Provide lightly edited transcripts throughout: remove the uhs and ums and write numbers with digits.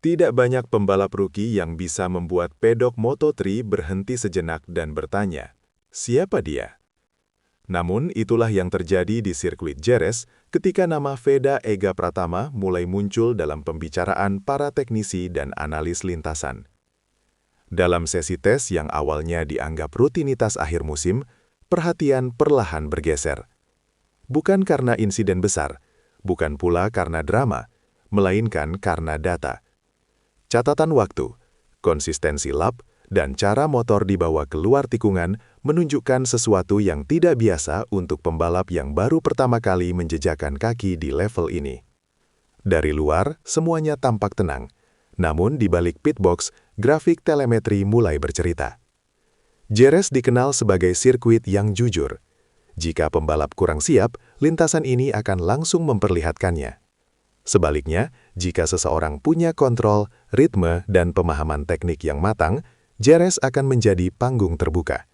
Tidak banyak pembalap rookie yang bisa membuat pedok Moto3 berhenti sejenak dan bertanya, siapa dia? Namun itulah yang terjadi di sirkuit Jerez ketika nama Veda Ega Pratama mulai muncul dalam pembicaraan para teknisi dan analis lintasan. Dalam sesi tes yang awalnya dianggap rutinitas akhir musim, perhatian perlahan bergeser. Bukan karena insiden besar, bukan pula karena drama, melainkan karena data. Catatan waktu, konsistensi lap, dan cara motor dibawa keluar tikungan menunjukkan sesuatu yang tidak biasa untuk pembalap yang baru pertama kali menjejakkan kaki di level ini. Dari luar, semuanya tampak tenang. Namun di balik pitbox, grafik telemetri mulai bercerita. Jerez dikenal sebagai sirkuit yang jujur. Jika pembalap kurang siap, lintasan ini akan langsung memperlihatkannya. Sebaliknya, jika seseorang punya kontrol, ritme, dan pemahaman teknik yang matang, Jerez akan menjadi panggung terbuka.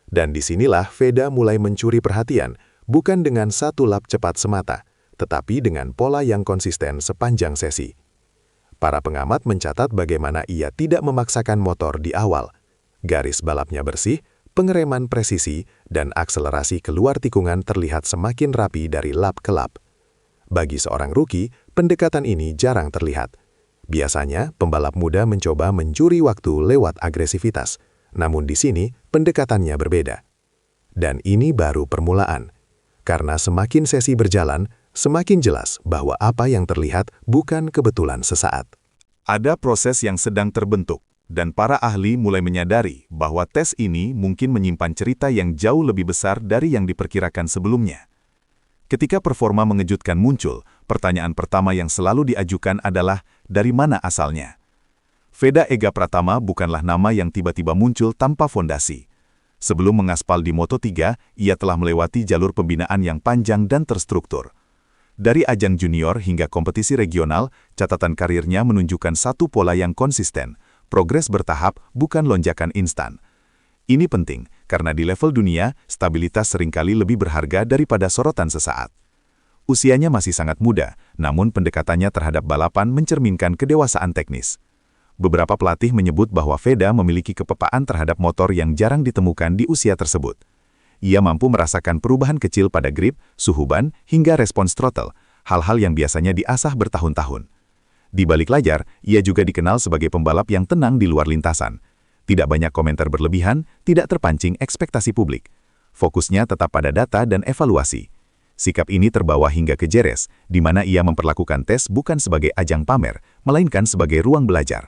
Dan disinilah Veda mulai mencuri perhatian, bukan dengan satu lap cepat semata, tetapi dengan pola yang konsisten sepanjang sesi. Para pengamat mencatat bagaimana ia tidak memaksakan motor di awal. Garis balapnya bersih, pengereman presisi, dan akselerasi keluar tikungan terlihat semakin rapi dari lap ke lap. Bagi seorang rookie, pendekatan ini jarang terlihat. Biasanya, pembalap muda mencoba mencuri waktu lewat agresivitas. Namun di sini, pendekatannya berbeda. Dan ini baru permulaan. Karena semakin sesi berjalan, semakin jelas bahwa apa yang terlihat bukan kebetulan sesaat. Ada proses yang sedang terbentuk, dan para ahli mulai menyadari bahwa tes ini mungkin menyimpan cerita yang jauh lebih besar dari yang diperkirakan sebelumnya. Ketika performa mengejutkan muncul, pertanyaan pertama yang selalu diajukan adalah, dari mana asalnya? Veda Ega Pratama bukanlah nama yang tiba-tiba muncul tanpa fondasi. Sebelum mengaspal di Moto3, ia telah melewati jalur pembinaan yang panjang dan terstruktur. Dari ajang junior hingga kompetisi regional, catatan karirnya menunjukkan satu pola yang konsisten, progres bertahap, bukan lonjakan instan. Ini penting, karena di level dunia, stabilitas seringkali lebih berharga daripada sorotan sesaat. Usianya masih sangat muda, namun pendekatannya terhadap balapan mencerminkan kedewasaan teknis. Beberapa pelatih menyebut bahwa Veda memiliki kepepaan terhadap motor yang jarang ditemukan di usia tersebut. Ia mampu merasakan perubahan kecil pada grip, suhu ban, hingga respons throttle, hal-hal yang biasanya diasah bertahun-tahun. Di balik layar, ia juga dikenal sebagai pembalap yang tenang di luar lintasan. Tidak banyak komentar berlebihan, tidak terpancing ekspektasi publik. Fokusnya tetap pada data dan evaluasi. Sikap ini terbawa hingga ke Jerez, di mana ia memperlakukan tes bukan sebagai ajang pamer, melainkan sebagai ruang belajar.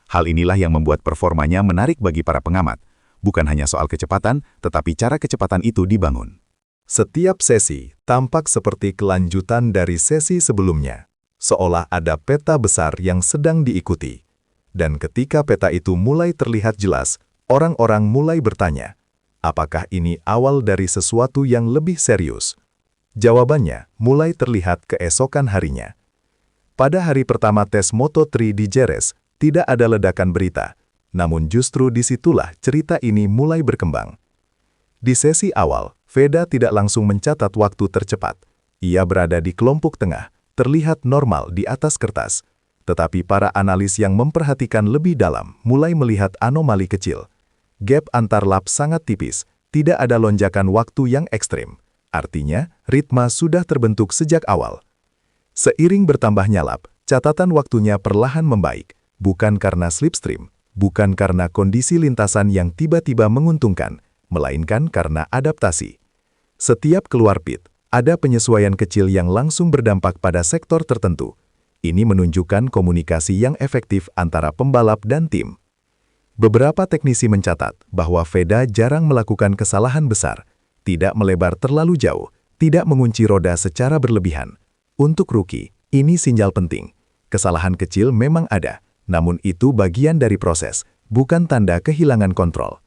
Hal inilah yang membuat performanya menarik bagi para pengamat. Bukan hanya soal kecepatan, tetapi cara kecepatan itu dibangun. Setiap sesi tampak seperti kelanjutan dari sesi sebelumnya, seolah ada peta besar yang sedang diikuti. Dan ketika peta itu mulai terlihat jelas, orang-orang mulai bertanya, apakah ini awal dari sesuatu yang lebih serius? Jawabannya mulai terlihat keesokan harinya. Pada hari pertama tes Moto3 di Jerez, tidak ada ledakan berita, namun justru disitulah cerita ini mulai berkembang. Di sesi awal, Veda tidak langsung mencatat waktu tercepat. Ia berada di kelompok tengah, terlihat normal di atas kertas. Tetapi para analis yang memperhatikan lebih dalam mulai melihat anomali kecil. Gap antar lap sangat tipis, tidak ada lonjakan waktu yang ekstrim. Artinya, ritme sudah terbentuk sejak awal. Seiring bertambahnya lap, catatan waktunya perlahan membaik, bukan karena slipstream, bukan karena kondisi lintasan yang tiba-tiba menguntungkan, melainkan karena adaptasi. Setiap keluar pit, ada penyesuaian kecil yang langsung berdampak pada sektor tertentu. Ini menunjukkan komunikasi yang efektif antara pembalap dan tim. Beberapa teknisi mencatat bahwa Veda jarang melakukan kesalahan besar, tidak melebar terlalu jauh, tidak mengunci roda secara berlebihan. Untuk rookie, ini sinyal penting. Kesalahan kecil memang ada, namun itu bagian dari proses, bukan tanda kehilangan kontrol.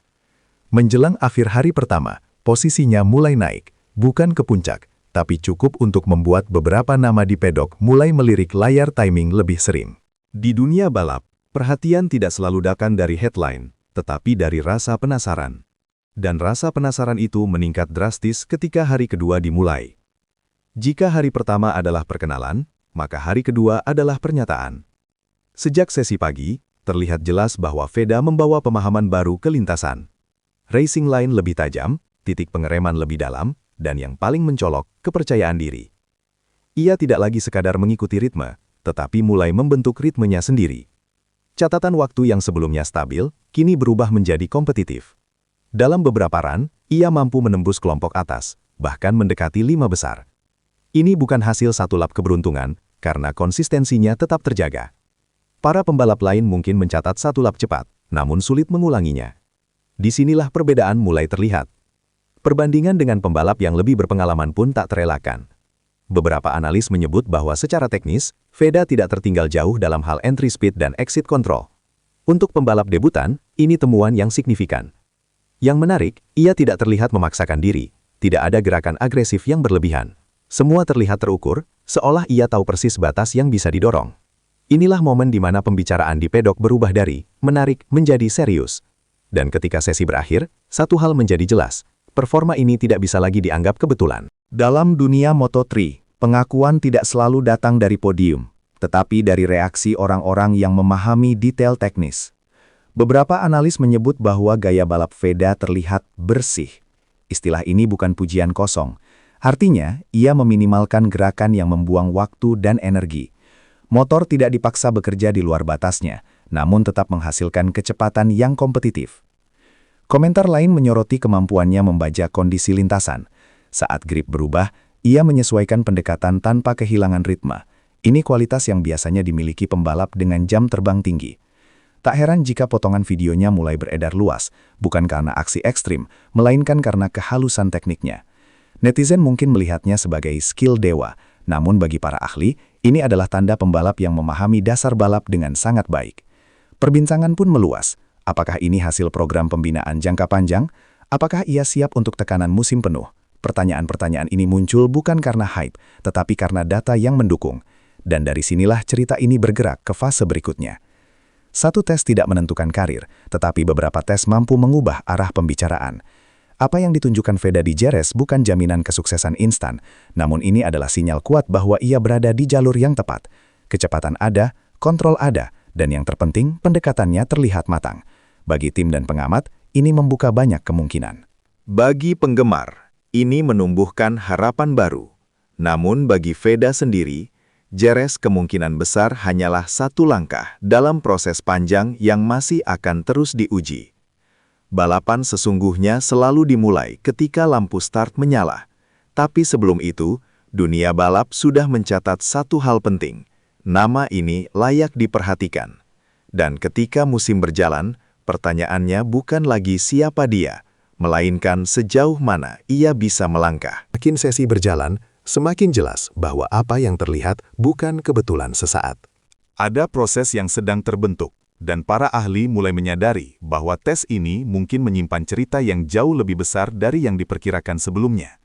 Menjelang akhir hari pertama, posisinya mulai naik, bukan ke puncak, tapi cukup untuk membuat beberapa nama di pedok mulai melirik layar timing lebih sering. Di dunia balap, perhatian tidak selalu datang dari headline, tetapi dari rasa penasaran. Dan rasa penasaran itu meningkat drastis ketika hari kedua dimulai. Jika hari pertama adalah perkenalan, maka hari kedua adalah pernyataan. Sejak sesi pagi, terlihat jelas bahwa Veda membawa pemahaman baru ke lintasan. Racing line lebih tajam, titik pengereman lebih dalam, dan yang paling mencolok, kepercayaan diri. Ia tidak lagi sekadar mengikuti ritme, tetapi mulai membentuk ritmenya sendiri. Catatan waktu yang sebelumnya stabil, kini berubah menjadi kompetitif. Dalam beberapa run, ia mampu menembus kelompok atas, bahkan mendekati 5 besar. Ini bukan hasil satu lap keberuntungan, karena konsistensinya tetap terjaga. Para pembalap lain mungkin mencatat satu lap cepat, namun sulit mengulanginya. Disinilah perbedaan mulai terlihat. Perbandingan dengan pembalap yang lebih berpengalaman pun tak terelakkan. Beberapa analis menyebut bahwa secara teknis, Veda tidak tertinggal jauh dalam hal entry speed dan exit control. Untuk pembalap debutan, ini temuan yang signifikan. Yang menarik, ia tidak terlihat memaksakan diri, tidak ada gerakan agresif yang berlebihan. Semua terlihat terukur, seolah ia tahu persis batas yang bisa didorong. Inilah momen di mana pembicaraan di pedok berubah dari menarik menjadi serius. Dan ketika sesi berakhir, satu hal menjadi jelas, performa ini tidak bisa lagi dianggap kebetulan. Dalam dunia Moto3, pengakuan tidak selalu datang dari podium, tetapi dari reaksi orang-orang yang memahami detail teknis. Beberapa analis menyebut bahwa gaya balap Veda terlihat bersih. Istilah ini bukan pujian kosong. Artinya, ia meminimalkan gerakan yang membuang waktu dan energi. Motor tidak dipaksa bekerja di luar batasnya, namun tetap menghasilkan kecepatan yang kompetitif. Komentar lain menyoroti kemampuannya membaca kondisi lintasan. Saat grip berubah, ia menyesuaikan pendekatan tanpa kehilangan ritme. Ini kualitas yang biasanya dimiliki pembalap dengan jam terbang tinggi. Tak heran jika potongan videonya mulai beredar luas, bukan karena aksi ekstrim, melainkan karena kehalusan tekniknya. Netizen mungkin melihatnya sebagai skill dewa, namun bagi para ahli, ini adalah tanda pembalap yang memahami dasar balap dengan sangat baik. Perbincangan pun meluas. Apakah ini hasil program pembinaan jangka panjang? Apakah ia siap untuk tekanan musim penuh? Pertanyaan-pertanyaan ini muncul bukan karena hype, tetapi karena data yang mendukung. Dan dari sinilah cerita ini bergerak ke fase berikutnya. Satu tes tidak menentukan karir, tetapi beberapa tes mampu mengubah arah pembicaraan. Apa yang ditunjukkan Veda di Jerez bukan jaminan kesuksesan instan, namun ini adalah sinyal kuat bahwa ia berada di jalur yang tepat. Kecepatan ada, kontrol ada, dan yang terpenting pendekatannya terlihat matang. Bagi tim dan pengamat, ini membuka banyak kemungkinan. Bagi penggemar, ini menumbuhkan harapan baru. Namun bagi Veda sendiri, Jerez kemungkinan besar hanyalah satu langkah dalam proses panjang yang masih akan terus diuji. Balapan sesungguhnya selalu dimulai ketika lampu start menyala. Tapi sebelum itu, dunia balap sudah mencatat satu hal penting. Nama ini layak diperhatikan. Dan ketika musim berjalan, pertanyaannya bukan lagi siapa dia, melainkan sejauh mana ia bisa melangkah. Makin sesi berjalan, semakin jelas bahwa apa yang terlihat bukan kebetulan sesaat. Ada proses yang sedang terbentuk, dan para ahli mulai menyadari bahwa tes ini mungkin menyimpan cerita yang jauh lebih besar dari yang diperkirakan sebelumnya.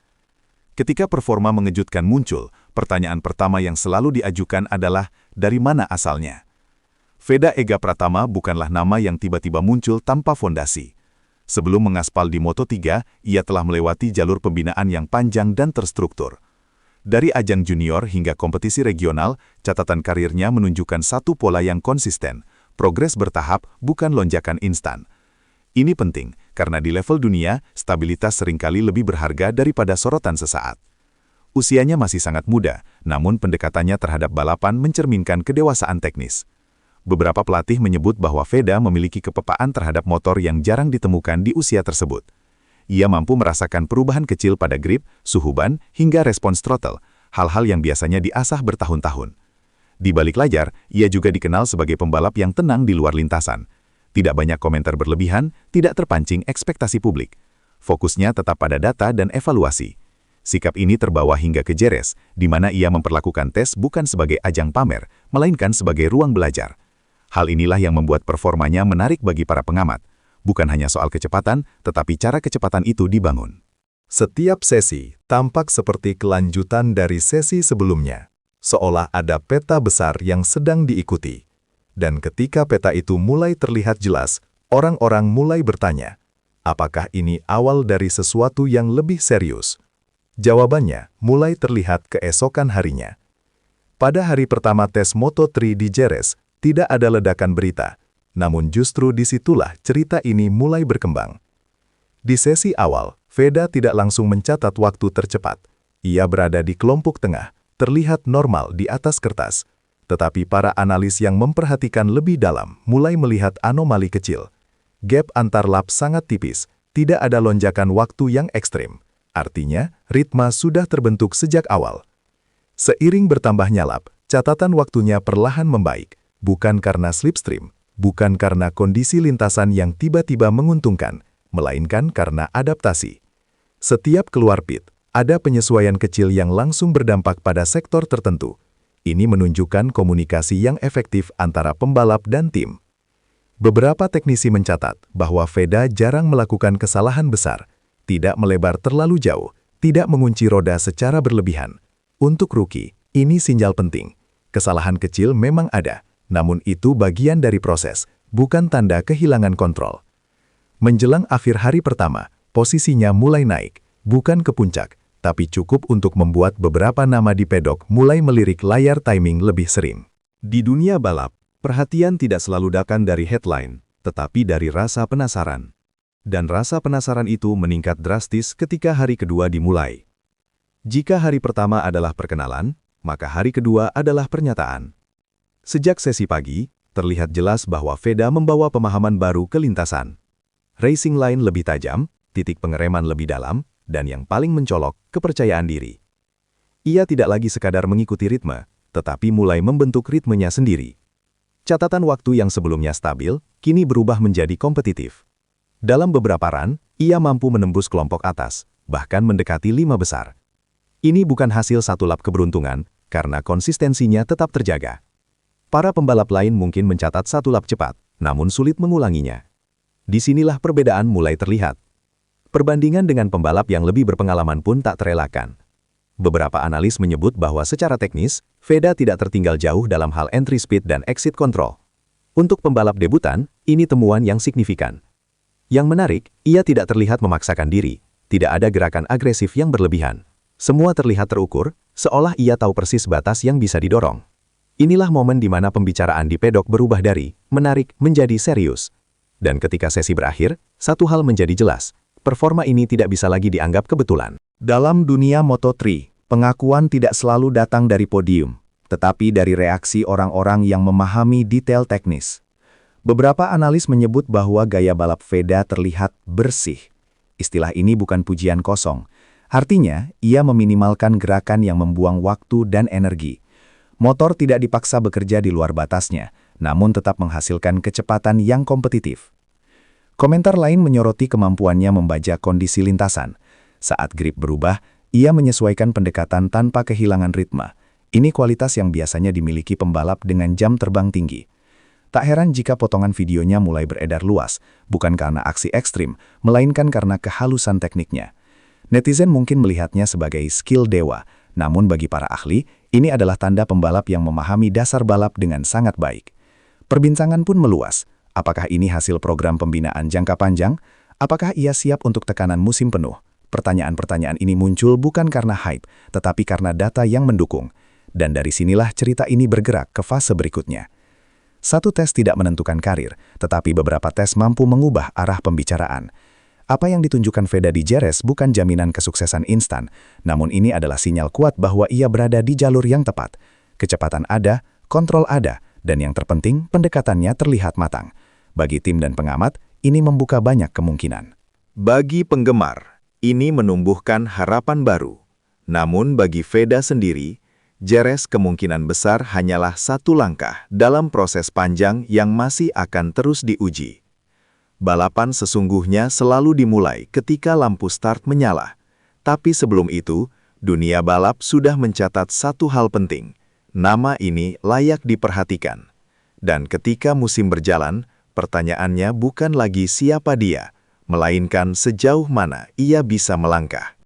Ketika performa mengejutkan muncul, pertanyaan pertama yang selalu diajukan adalah, dari mana asalnya? Veda Ega Pratama bukanlah nama yang tiba-tiba muncul tanpa fondasi. Sebelum mengaspal di Moto3, ia telah melewati jalur pembinaan yang panjang dan terstruktur. Dari ajang junior hingga kompetisi regional, catatan karirnya menunjukkan satu pola yang konsisten. Progres bertahap, bukan lonjakan instan. Ini penting, karena di level dunia, stabilitas seringkali lebih berharga daripada sorotan sesaat. Usianya masih sangat muda, namun pendekatannya terhadap balapan mencerminkan kedewasaan teknis. Beberapa pelatih menyebut bahwa Veda memiliki kepepaan terhadap motor yang jarang ditemukan di usia tersebut. Ia mampu merasakan perubahan kecil pada grip, suhu ban, hingga respons throttle, hal-hal yang biasanya diasah bertahun-tahun. Di balik layar, ia juga dikenal sebagai pembalap yang tenang di luar lintasan. Tidak banyak komentar berlebihan, tidak terpancing ekspektasi publik. Fokusnya tetap pada data dan evaluasi. Sikap ini terbawa hingga ke Jerez, di mana ia memperlakukan tes bukan sebagai ajang pamer, melainkan sebagai ruang belajar. Hal inilah yang membuat performanya menarik bagi para pengamat. Bukan hanya soal kecepatan, tetapi cara kecepatan itu dibangun. Setiap sesi tampak seperti kelanjutan dari sesi sebelumnya. Seolah ada peta besar yang sedang diikuti. Dan ketika peta itu mulai terlihat jelas, orang-orang mulai bertanya, apakah ini awal dari sesuatu yang lebih serius? Jawabannya mulai terlihat keesokan harinya. Pada hari pertama tes Moto3 di Jerez, Tidak ada ledakan berita, namun justru disitulah cerita ini mulai berkembang. Di sesi awal, Veda tidak langsung mencatat waktu tercepat. Ia berada di kelompok tengah, terlihat normal di atas kertas. Tetapi para analis yang memperhatikan lebih dalam mulai melihat anomali kecil. Gap antar lap sangat tipis, tidak ada lonjakan waktu yang ekstrim. Artinya, ritme sudah terbentuk sejak awal. Seiring bertambahnya lap, catatan waktunya perlahan membaik, bukan karena slipstream, bukan karena kondisi lintasan yang tiba-tiba menguntungkan, melainkan karena adaptasi. Setiap keluar pit, ada penyesuaian kecil yang langsung berdampak pada sektor tertentu. Ini menunjukkan komunikasi yang efektif antara pembalap dan tim. Beberapa teknisi mencatat bahwa Veda jarang melakukan kesalahan besar, tidak melebar terlalu jauh, tidak mengunci roda secara berlebihan. Untuk rookie, ini sinyal penting. Kesalahan kecil memang ada, namun itu bagian dari proses, bukan tanda kehilangan kontrol. Menjelang akhir hari pertama, posisinya mulai naik, bukan ke puncak, tapi cukup untuk membuat beberapa nama di pedok mulai melirik layar timing lebih sering. Di dunia balap, perhatian tidak selalu datang dari headline, tetapi dari rasa penasaran. Dan rasa penasaran itu meningkat drastis ketika hari kedua dimulai. Jika hari pertama adalah perkenalan, maka hari kedua adalah pernyataan. Sejak sesi pagi, terlihat jelas bahwa Veda membawa pemahaman baru ke lintasan. Racing line lebih tajam, titik pengereman lebih dalam, dan yang paling mencolok, kepercayaan diri. Ia tidak lagi sekadar mengikuti ritme, tetapi mulai membentuk ritmenya sendiri. Catatan waktu yang sebelumnya stabil, kini berubah menjadi kompetitif. Dalam beberapa run, ia mampu menembus kelompok atas, bahkan mendekati 5 besar. Ini bukan hasil satu lap keberuntungan, karena konsistensinya tetap terjaga. Para pembalap lain mungkin mencatat satu lap cepat, namun sulit mengulanginya. Disinilah perbedaan mulai terlihat. Perbandingan dengan pembalap yang lebih berpengalaman pun tak terelakkan. Beberapa analis menyebut bahwa secara teknis, Veda tidak tertinggal jauh dalam hal entry speed dan exit control. Untuk pembalap debutan, ini temuan yang signifikan. Yang menarik, ia tidak terlihat memaksakan diri, tidak ada gerakan agresif yang berlebihan. Semua terlihat terukur, seolah ia tahu persis batas yang bisa didorong. Inilah momen di mana pembicaraan di pedok berubah dari menarik menjadi serius. Dan ketika sesi berakhir, satu hal menjadi jelas, performa ini tidak bisa lagi dianggap kebetulan. Dalam dunia Moto3, pengakuan tidak selalu datang dari podium, tetapi dari reaksi orang-orang yang memahami detail teknis. Beberapa analis menyebut bahwa gaya balap Veda terlihat bersih. Istilah ini bukan pujian kosong. Artinya, ia meminimalkan gerakan yang membuang waktu dan energi. Motor tidak dipaksa bekerja di luar batasnya, namun tetap menghasilkan kecepatan yang kompetitif. Komentar lain menyoroti kemampuannya membaca kondisi lintasan. Saat grip berubah, ia menyesuaikan pendekatan tanpa kehilangan ritme. Ini kualitas yang biasanya dimiliki pembalap dengan jam terbang tinggi. Tak heran jika potongan videonya mulai beredar luas, bukan karena aksi ekstrim, melainkan karena kehalusan tekniknya. Netizen mungkin melihatnya sebagai skill dewa, namun bagi para ahli, ini adalah tanda pembalap yang memahami dasar balap dengan sangat baik. Perbincangan pun meluas. Apakah ini hasil program pembinaan jangka panjang? Apakah ia siap untuk tekanan musim penuh? Pertanyaan-pertanyaan ini muncul bukan karena hype, tetapi karena data yang mendukung. Dan dari sinilah cerita ini bergerak ke fase berikutnya. Satu tes tidak menentukan karir, tetapi beberapa tes mampu mengubah arah pembicaraan. Apa yang ditunjukkan Veda di Jerez bukan jaminan kesuksesan instan, namun ini adalah sinyal kuat bahwa ia berada di jalur yang tepat. Kecepatan ada, kontrol ada, dan yang terpenting, pendekatannya terlihat matang. Bagi tim dan pengamat, ini membuka banyak kemungkinan. Bagi penggemar, ini menumbuhkan harapan baru. Namun bagi Veda sendiri, Jerez kemungkinan besar hanyalah satu langkah dalam proses panjang yang masih akan terus diuji. Balapan sesungguhnya selalu dimulai ketika lampu start menyala. Tapi sebelum itu, dunia balap sudah mencatat satu hal penting. Nama ini layak diperhatikan. Dan ketika musim berjalan, pertanyaannya bukan lagi siapa dia, melainkan sejauh mana ia bisa melangkah.